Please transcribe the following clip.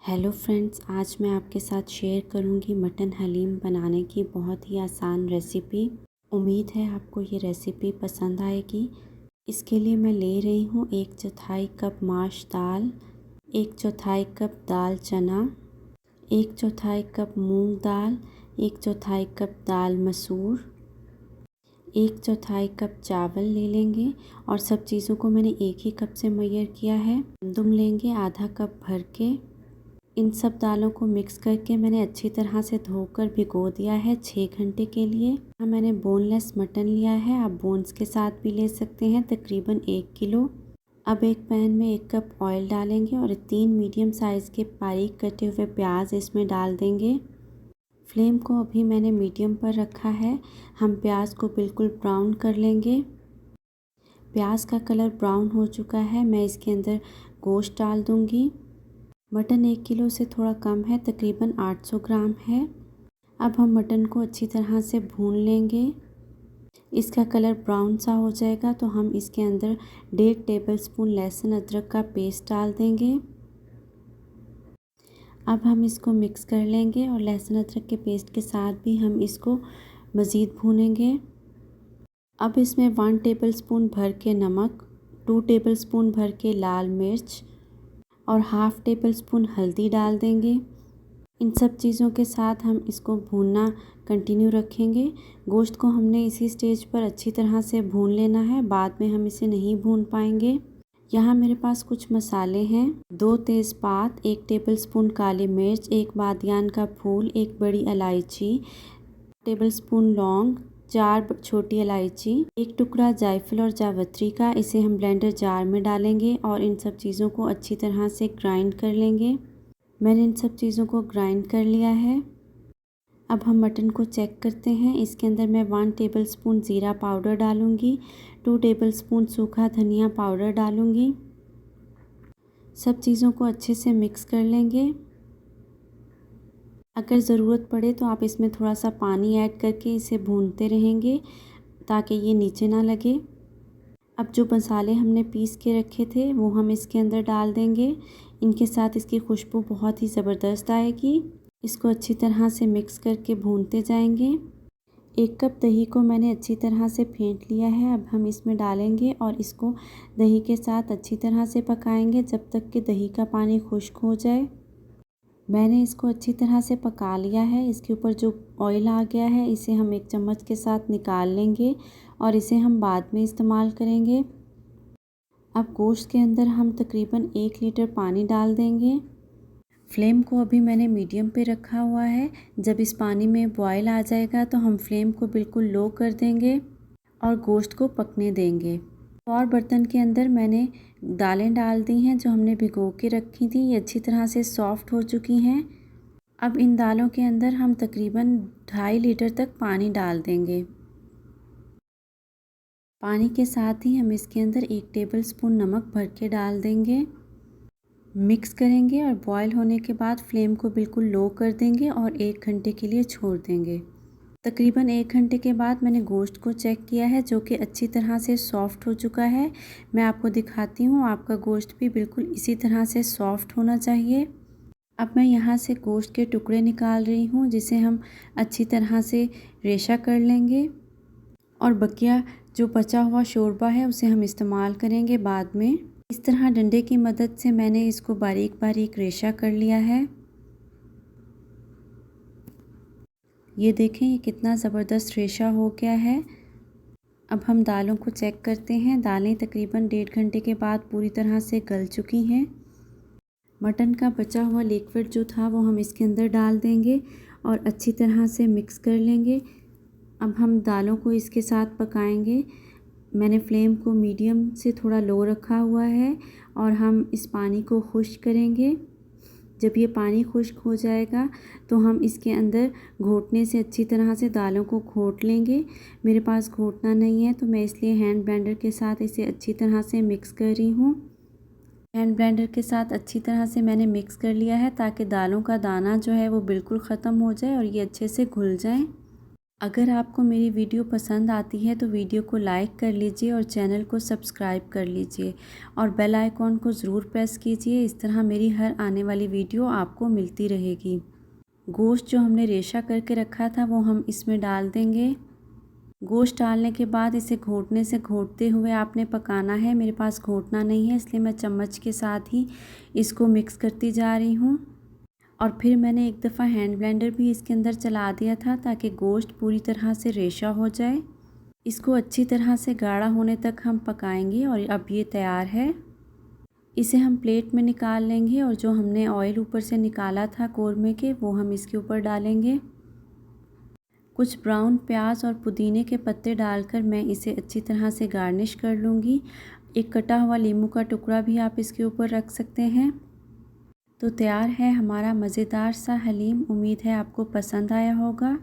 Hello friends, आज मैं आपके साथ शेयर करूंगी मटन हलीम बनाने की बहुत ही आसान रेसिपी। उम्मीद है आपको ये रेसिपी पसंद आएगी। इसके लिए मैं ले रही हूँ 1/4 कप माश दाल, 1/4 कप दाल चना, 1/4 कप मूंग दाल, 1/4 कप दाल मसूर, 1/4 कप चावल ले लेंगे। और सब चीज़ों को मैंने एक ही कप से मेजर किया है। दुम लेंगे आधा कप भर के। इन सब दालों को मिक्स करके मैंने अच्छी तरह से धोकर भिगो दिया है 6 घंटे के लिए। यहाँ मैंने बोनलेस मटन लिया है, आप बोन्स के साथ भी ले सकते हैं, तकरीबन 1 किलो। अब एक पैन में 1 कप ऑयल डालेंगे और 3 मीडियम साइज़ के बारीक कटे हुए प्याज इसमें डाल देंगे। फ्लेम को अभी मैंने मीडियम पर रखा है। हम प्याज को बिल्कुल ब्राउन कर लेंगे। प्याज का कलर ब्राउन हो चुका है। मैं इसके अंदर गोश्त डाल दूँगी। मटन 1 किलो से थोड़ा कम है, तकरीबन 800 ग्राम है। अब हम मटन को अच्छी तरह से भून लेंगे। इसका कलर ब्राउन सा हो जाएगा तो हम इसके अंदर 1.5 टेबलस्पून लहसुन अदरक का पेस्ट डाल देंगे। अब हम इसको मिक्स कर लेंगे और लहसुन अदरक के पेस्ट के साथ भी हम इसको मज़ीद भूनेंगे। अब इसमें 1 टेबलस्पून भर के नमक, 2 टेबलस्पून भर के लाल मिर्च और हाफ़ टेबल स्पून हल्दी डाल देंगे। इन सब चीज़ों के साथ हम इसको भूनना कंटिन्यू रखेंगे। गोश्त को हमने इसी स्टेज पर अच्छी तरह से भून लेना है, बाद में हम इसे नहीं भून पाएंगे। यहाँ मेरे पास कुछ मसाले हैं। 2 तेज़पात, 1 टेबल स्पून काली मिर्च, 1 बादियान का फूल, 1 बड़ी इलायची, टेबल स्पून लौंग, 4 छोटी इलायची, 1 टुकड़ा जायफल और जावित्री का। इसे हम ब्लेंडर जार में डालेंगे और इन सब चीज़ों को अच्छी तरह से ग्राइंड कर लेंगे। मैंने इन सब चीज़ों को ग्राइंड कर लिया है। अब हम मटन को चेक करते हैं। इसके अंदर मैं 1 टेबल स्पून ज़ीरा पाउडर डालूँगी, 2 टेबल स्पून सूखा धनिया पाउडर डालूँगी। सब चीज़ों को अच्छे से मिक्स कर लेंगे। अगर ज़रूरत पड़े तो आप इसमें थोड़ा सा पानी ऐड करके इसे भूनते रहेंगे ताकि ये नीचे ना लगे। अब जो मसाले हमने पीस के रखे थे वो हम इसके अंदर डाल देंगे। इनके साथ इसकी खुशबू बहुत ही ज़बरदस्त आएगी। इसको अच्छी तरह से मिक्स करके भूनते जाएंगे। 1 कप दही को मैंने अच्छी तरह से फेंट लिया है। अब हम इसमें डालेंगे और इसको दही के साथ अच्छी तरह से पकाएंगे जब तक कि दही का पानी खुश्क हो जाए। मैंने इसको अच्छी तरह से पका लिया है। इसके ऊपर जो ऑयल आ गया है इसे हम एक चम्मच के साथ निकाल लेंगे और इसे हम बाद में इस्तेमाल करेंगे। अब गोश्त के अंदर हम तकरीबन 1 लीटर पानी डाल देंगे। फ्लेम को अभी मैंने मीडियम पे रखा हुआ है। जब इस पानी में बॉयल आ जाएगा तो हम फ्लेम को बिल्कुल लो कर देंगे और गोश्त को पकने देंगे। और बर्तन के अंदर मैंने दालें डाल दी हैं जो हमने भिगो के रखी थी। ये अच्छी तरह से सॉफ़्ट हो चुकी हैं। अब इन दालों के अंदर हम तकरीबन 2.5 लीटर तक पानी डाल देंगे। पानी के साथ ही हम इसके अंदर 1 टेबल स्पून नमक भर के डाल देंगे। मिक्स करेंगे और बॉयल होने के बाद फ्लेम को बिल्कुल लो कर देंगे और 1 घंटे के लिए छोड़ देंगे। तकरीबन 1 घंटे के बाद मैंने गोश्त को चेक किया है जो कि अच्छी तरह से सॉफ़्ट हो चुका है। मैं आपको दिखाती हूँ, आपका गोश्त भी बिल्कुल इसी तरह से सॉफ़्ट होना चाहिए। अब मैं यहाँ से गोश्त के टुकड़े निकाल रही हूँ जिसे हम अच्छी तरह से रेशा कर लेंगे और बकिया जो बचा हुआ शोरबा है उसे हम इस्तेमाल करेंगे बाद में। इस तरह डंडे की मदद से मैंने इसको बारीक बारीक रेशा कर लिया है। ये देखें, ये कितना ज़बरदस्त रेशा हो गया है। अब हम दालों को चेक करते हैं। दालें तकरीबन 1.5 घंटे के बाद पूरी तरह से गल चुकी हैं। मटन का बचा हुआ लिक्विड जो था वो हम इसके अंदर डाल देंगे और अच्छी तरह से मिक्स कर लेंगे। अब हम दालों को इसके साथ पकाएंगे। मैंने फ्लेम को मीडियम से थोड़ा लो रखा हुआ है और हम इस पानी को खुश्क करेंगे। जब ये पानी खुश्क हो जाएगा तो हम इसके अंदर घोटने से अच्छी तरह से दालों को घोट लेंगे। मेरे पास घोटना नहीं है तो मैं इसलिए हैंड ब्लेंडर के साथ इसे अच्छी तरह से मिक्स कर रही हूँ। हैंड ब्लेंडर के साथ अच्छी तरह से मैंने मिक्स कर लिया है ताकि दालों का दाना जो है वो बिल्कुल ख़त्म हो जाए और ये अच्छे से घुल जाएं। अगर आपको मेरी वीडियो पसंद आती है तो वीडियो को लाइक कर लीजिए और चैनल को सब्सक्राइब कर लीजिए और बेल आइकॉन को ज़रूर प्रेस कीजिए। इस तरह मेरी हर आने वाली वीडियो आपको मिलती रहेगी। गोश्त जो हमने रेशा करके रखा था वो हम इसमें डाल देंगे। गोश्त डालने के बाद इसे घोटने से घोटते हुए आपने पकाना है। मेरे पास घोटना नहीं है इसलिए मैं चम्मच के साथ ही इसको मिक्स करती जा रही हूँ। और फिर मैंने एक दफ़ा हैंड ब्लेंडर भी इसके अंदर चला दिया था ताकि गोश्त पूरी तरह से रेशा हो जाए। इसको अच्छी तरह से गाढ़ा होने तक हम पकाएंगे और अब ये तैयार है। इसे हम प्लेट में निकाल लेंगे और जो हमने ऑयल ऊपर से निकाला था कौरमे के वो हम इसके ऊपर डालेंगे। कुछ ब्राउन प्याज और पुदीने के पत्ते डालकर मैं इसे अच्छी तरह से गार्निश कर लूँगी। एक कटा हुआ नींबू का टुकड़ा भी आप इसके ऊपर रख सकते हैं। तो तैयार है हमारा मज़ेदार सा हलीम। उम्मीद है आपको पसंद आया होगा।